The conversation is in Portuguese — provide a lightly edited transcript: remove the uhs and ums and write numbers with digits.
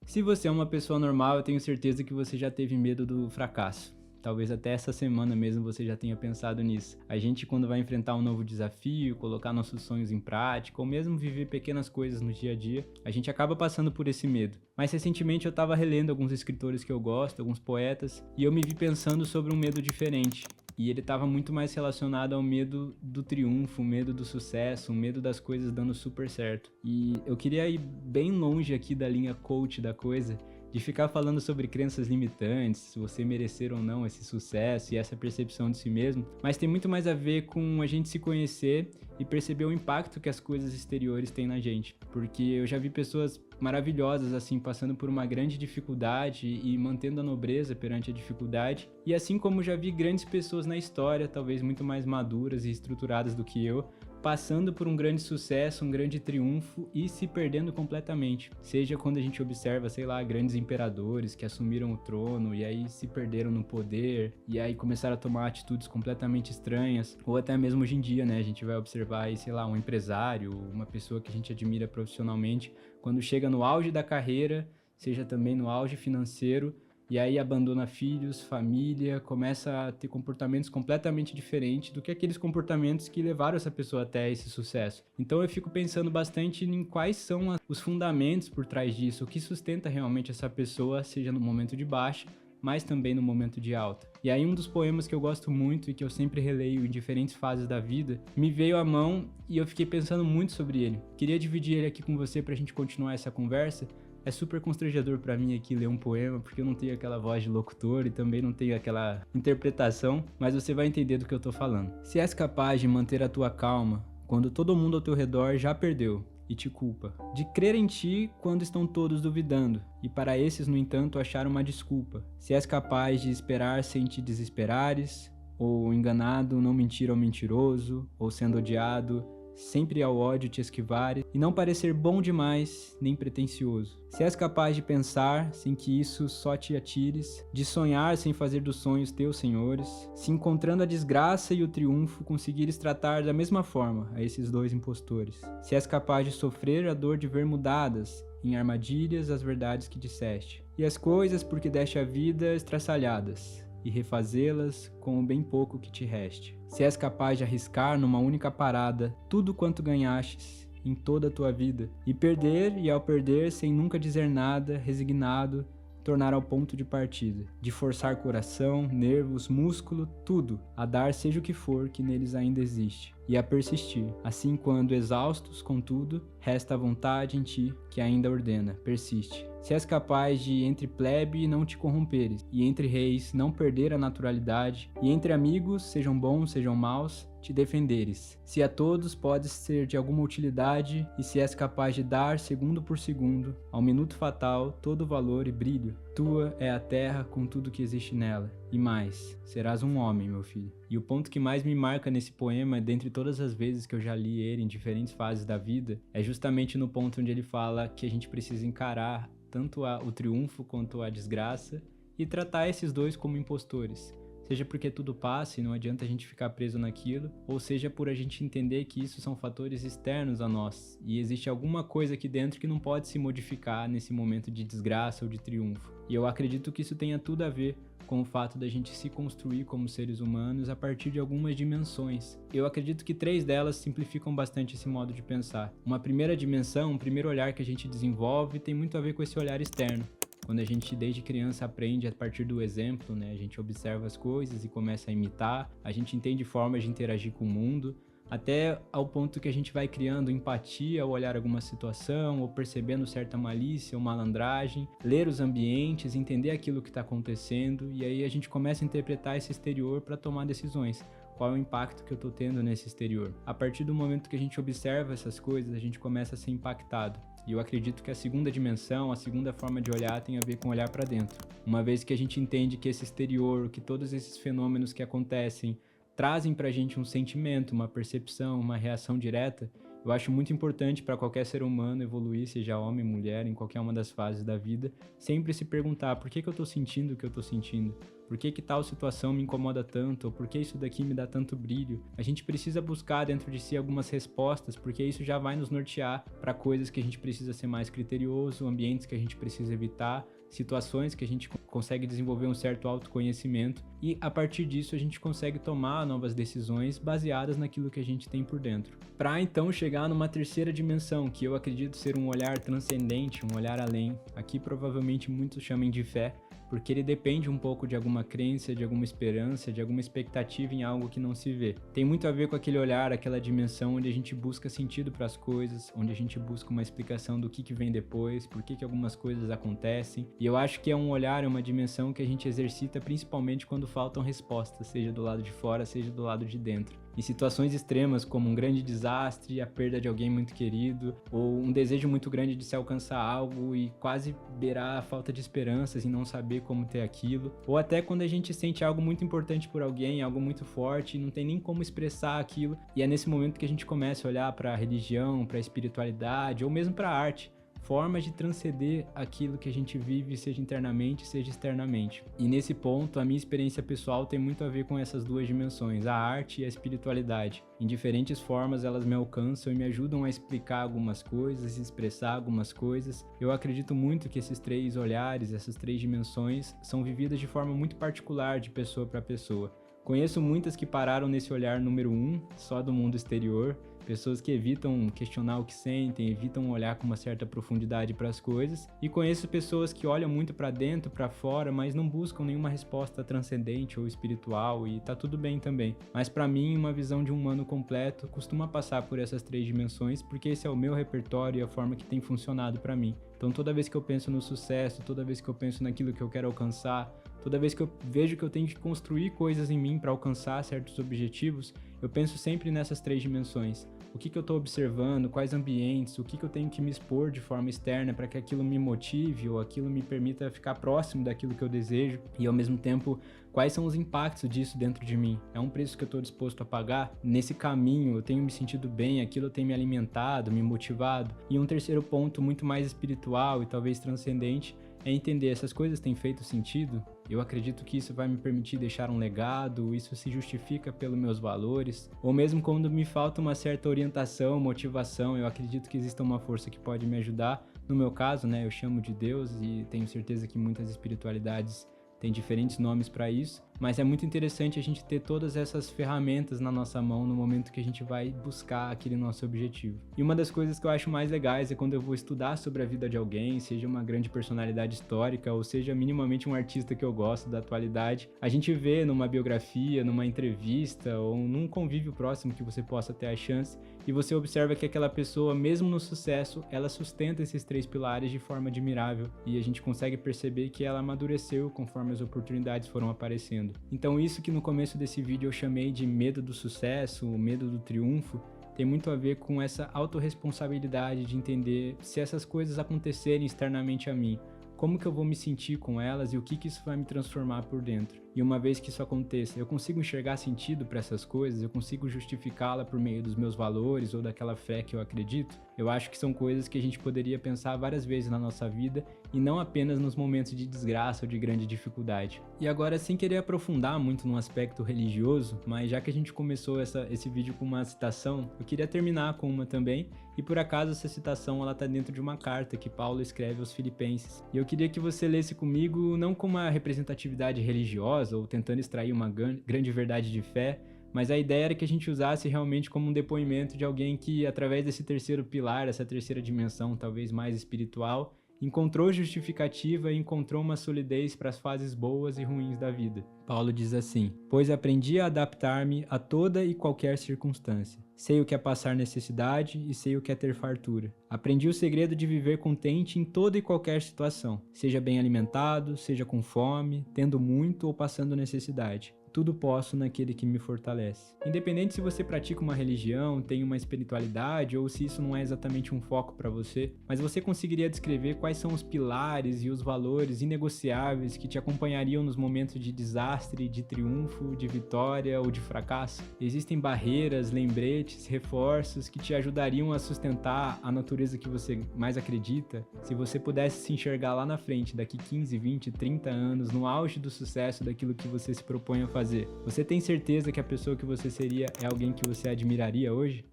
Se você é uma pessoa normal, eu tenho certeza que você já teve medo do fracasso. Talvez até essa semana mesmo você já tenha pensado nisso. A gente, quando vai enfrentar um novo desafio, colocar nossos sonhos em prática, ou mesmo viver pequenas coisas no dia a dia, a gente acaba passando por esse medo. Mas recentemente eu estava relendo alguns escritores que eu gosto, alguns poetas, e eu me vi pensando sobre um medo diferente. E ele estava muito mais relacionado ao medo do triunfo, o medo do sucesso, o medo das coisas dando super certo. E eu queria ir bem longe aqui da linha coach da coisa, de ficar falando sobre crenças limitantes, se você merecer ou não esse sucesso e essa percepção de si mesmo, mas tem muito mais a ver com a gente se conhecer e perceber o impacto que as coisas exteriores têm na gente. Porque eu já vi pessoas maravilhosas assim passando por uma grande dificuldade e mantendo a nobreza perante a dificuldade, e assim como já vi grandes pessoas na história, talvez muito mais maduras e estruturadas do que eu, passando por um grande sucesso, um grande triunfo e se perdendo completamente. Seja quando a gente observa, sei lá, grandes imperadores que assumiram o trono e aí se perderam no poder e aí começaram a tomar atitudes completamente estranhas, ou até mesmo hoje em dia, né, a gente vai observar aí, sei lá, um empresário, uma pessoa que a gente admira profissionalmente, quando chega no auge da carreira, seja também no auge financeiro, e aí abandona filhos, família, começa a ter comportamentos completamente diferentes do que aqueles comportamentos que levaram essa pessoa até esse sucesso. Então eu fico pensando bastante em quais são os fundamentos por trás disso, o que sustenta realmente essa pessoa, seja no momento de baixa, mas também no momento de alta. E aí um dos poemas que eu gosto muito e que eu sempre releio em diferentes fases da vida, me veio à mão e eu fiquei pensando muito sobre ele. Queria dividir ele aqui com você pra gente continuar essa conversa. É super constrangedor pra mim aqui ler um poema, porque eu não tenho aquela voz de locutor e também não tenho aquela interpretação, mas você vai entender do que eu tô falando. Se és capaz de manter a tua calma quando todo mundo ao teu redor já perdeu e te culpa, de crer em ti quando estão todos duvidando, e para esses, no entanto, achar uma desculpa. Se és capaz de esperar sem te desesperares, ou enganado, não mentir ao mentiroso, ou sendo odiado, sempre ao ódio te esquivares, e não parecer bom demais, nem pretensioso. Se és capaz de pensar sem que isso só te atires, de sonhar sem fazer dos sonhos teus senhores, se encontrando a desgraça e o triunfo conseguires tratar da mesma forma a esses dois impostores. Se és capaz de sofrer a dor de ver mudadas em armadilhas as verdades que disseste, e as coisas porque deste a vida estraçalhadas, e refazê-las com o bem pouco que te reste. Se és capaz de arriscar numa única parada tudo quanto ganhastes em toda a tua vida, e perder, e ao perder, sem nunca dizer nada, resignado, tornar ao ponto de partida, de forçar coração, nervos, músculo, tudo, a dar seja o que for que neles ainda existe, e a persistir. Assim, quando exaustos, contudo, resta a vontade em ti que ainda ordena, persiste. Se és capaz de entre plebe não te corromperes, e entre reis não perder a naturalidade, e entre amigos, sejam bons, sejam maus, te defenderes. Se a todos podes ser de alguma utilidade, e se és capaz de dar, segundo por segundo, ao minuto fatal, todo valor e brilho, tua é a terra com tudo que existe nela. E mais, serás um homem, meu filho. E o ponto que mais me marca nesse poema, dentre todas as vezes que eu já li ele em diferentes fases da vida, é justamente no ponto onde ele fala que a gente precisa encarar tanto o triunfo quanto a desgraça e tratar esses dois como impostores. Seja porque tudo passa e não adianta a gente ficar preso naquilo, ou seja por a gente entender que isso são fatores externos a nós e existe alguma coisa aqui dentro que não pode se modificar nesse momento de desgraça ou de triunfo. E eu acredito que isso tenha tudo a ver com o fato da gente se construir como seres humanos a partir de algumas dimensões. Eu acredito que 3 delas simplificam bastante esse modo de pensar. Uma primeira dimensão, um primeiro olhar que a gente desenvolve tem muito a ver com esse olhar externo. Quando a gente desde criança aprende a partir do exemplo, né? A gente observa as coisas e começa a imitar, a gente entende formas de interagir com o mundo, até ao ponto que a gente vai criando empatia ao olhar alguma situação, ou percebendo certa malícia ou malandragem, ler os ambientes, entender aquilo que está acontecendo, e aí a gente começa a interpretar esse exterior para tomar decisões. Qual é o impacto que eu estou tendo nesse exterior? A partir do momento que a gente observa essas coisas, a gente começa a ser impactado. E eu acredito que a segunda dimensão, a segunda forma de olhar tem a ver com olhar para dentro. Uma vez que a gente entende que esse exterior, que todos esses fenômenos que acontecem, trazem pra gente um sentimento, uma percepção, uma reação direta, Eu acho muito importante para qualquer ser humano evoluir, seja homem, mulher, em qualquer uma das fases da vida, sempre se perguntar por que eu tô sentindo o que eu tô sentindo? Por que tal situação me incomoda tanto? Ou por que isso daqui me dá tanto brilho? A gente precisa buscar dentro de si algumas respostas, porque isso já vai nos nortear para coisas que a gente precisa ser mais criterioso, ambientes que a gente precisa evitar, situações que a gente consegue desenvolver um certo autoconhecimento e a partir disso a gente consegue tomar novas decisões baseadas naquilo que a gente tem por dentro. Para então chegar numa terceira dimensão, que eu acredito ser um olhar transcendente, um olhar além, aqui provavelmente muitos chamem de fé, porque ele depende um pouco de alguma crença, de alguma esperança, de alguma expectativa em algo que não se vê. Tem muito a ver com aquele olhar, aquela dimensão onde a gente busca sentido para as coisas, onde a gente busca uma explicação do que vem depois, por que algumas coisas acontecem. E eu acho que é um olhar, é uma dimensão que a gente exercita principalmente quando faltam respostas, seja do lado de fora, seja do lado de dentro. Em situações extremas como um grande desastre, a perda de alguém muito querido, ou um desejo muito grande de se alcançar algo e quase beirar a falta de esperanças em não saber como ter aquilo, ou até quando a gente sente algo muito importante por alguém, algo muito forte e não tem nem como expressar aquilo, e é nesse momento que a gente começa a olhar para a religião, para a espiritualidade ou mesmo para a arte, formas de transcender aquilo que a gente vive, seja internamente, seja externamente. E nesse ponto, a minha experiência pessoal tem muito a ver com essas duas dimensões, a arte e a espiritualidade. Em diferentes formas, elas me alcançam e me ajudam a explicar algumas coisas, expressar algumas coisas. Eu acredito muito que esses três olhares, essas três dimensões, são vividas de forma muito particular de pessoa para pessoa. Conheço muitas que pararam nesse olhar número 1, só do mundo exterior, pessoas que evitam questionar o que sentem, evitam olhar com uma certa profundidade para as coisas, e conheço pessoas que olham muito para dentro, para fora, mas não buscam nenhuma resposta transcendente ou espiritual, e tá tudo bem também. Mas para mim, uma visão de um humano completo costuma passar por essas três dimensões, porque esse é o meu repertório e a forma que tem funcionado para mim. Então toda vez que eu penso no sucesso, toda vez que eu penso naquilo que eu quero alcançar, toda vez que eu vejo que eu tenho que construir coisas em mim para alcançar certos objetivos, eu penso sempre nessas três dimensões. O que eu estou observando, quais ambientes, o que eu tenho que me expor de forma externa para que aquilo me motive ou aquilo me permita ficar próximo daquilo que eu desejo e ao mesmo tempo quais são os impactos disso dentro de mim. É um preço que eu estou disposto a pagar? Nesse caminho eu tenho me sentido bem, aquilo tem me alimentado, me motivado? E um terceiro ponto muito mais espiritual e talvez transcendente é entender essas coisas têm feito sentido? Eu acredito que isso vai me permitir deixar um legado, isso se justifica pelos meus valores, ou mesmo quando me falta uma certa orientação, motivação, eu acredito que exista uma força que pode me ajudar. No meu caso, né, eu chamo de Deus e tenho certeza que muitas espiritualidades têm diferentes nomes para isso, mas é muito interessante a gente ter todas essas ferramentas na nossa mão no momento que a gente vai buscar aquele nosso objetivo. E uma das coisas que eu acho mais legais é quando eu vou estudar sobre a vida de alguém, seja uma grande personalidade histórica ou seja minimamente um artista que eu gosto da atualidade, a gente vê numa biografia, numa entrevista ou num convívio próximo que você possa ter a chance e você observa que aquela pessoa, mesmo no sucesso, ela sustenta esses três pilares de forma admirável e a gente consegue perceber que ela amadureceu conforme as oportunidades foram aparecendo. Então isso que no começo desse vídeo eu chamei de medo do sucesso, o medo do triunfo, tem muito a ver com essa autorresponsabilidade de entender se essas coisas acontecerem externamente a mim, como que eu vou me sentir com elas e o que isso vai me transformar por dentro. E uma vez que isso aconteça, eu consigo enxergar sentido para essas coisas, eu consigo justificá-la por meio dos meus valores ou daquela fé que eu acredito. Eu acho que são coisas que a gente poderia pensar várias vezes na nossa vida e não apenas nos momentos de desgraça ou de grande dificuldade. E agora, sem querer aprofundar muito no aspecto religioso, mas já que a gente começou esse vídeo com uma citação, eu queria terminar com uma também, e por acaso essa citação ela está dentro de uma carta que Paulo escreve aos Filipenses. E eu queria que você lesse comigo não com uma representatividade religiosa ou tentando extrair uma grande verdade de fé, mas a ideia era que a gente usasse realmente como um depoimento de alguém que, através desse terceiro pilar, essa terceira dimensão, talvez mais espiritual, encontrou justificativa e encontrou uma solidez para as fases boas e ruins da vida. Paulo diz assim: pois aprendi a adaptar-me a toda e qualquer circunstância. Sei o que é passar necessidade e sei o que é ter fartura. Aprendi o segredo de viver contente em toda e qualquer situação, seja bem alimentado, seja com fome, tendo muito ou passando necessidade. tudo posso naquele que me fortalece. Independente se você pratica uma religião, tem uma espiritualidade ou se isso não é exatamente um foco para você, mas você conseguiria descrever quais são os pilares e os valores inegociáveis que te acompanhariam nos momentos de desastre, de triunfo, de vitória ou de fracasso? Existem barreiras, lembretes, reforços que te ajudariam a sustentar a natureza que você mais acredita? Se você pudesse se enxergar lá na frente, daqui 15, 20, 30 anos, no auge do sucesso daquilo que você se propõe a fazer, você tem certeza que a pessoa que você seria é alguém que você admiraria hoje?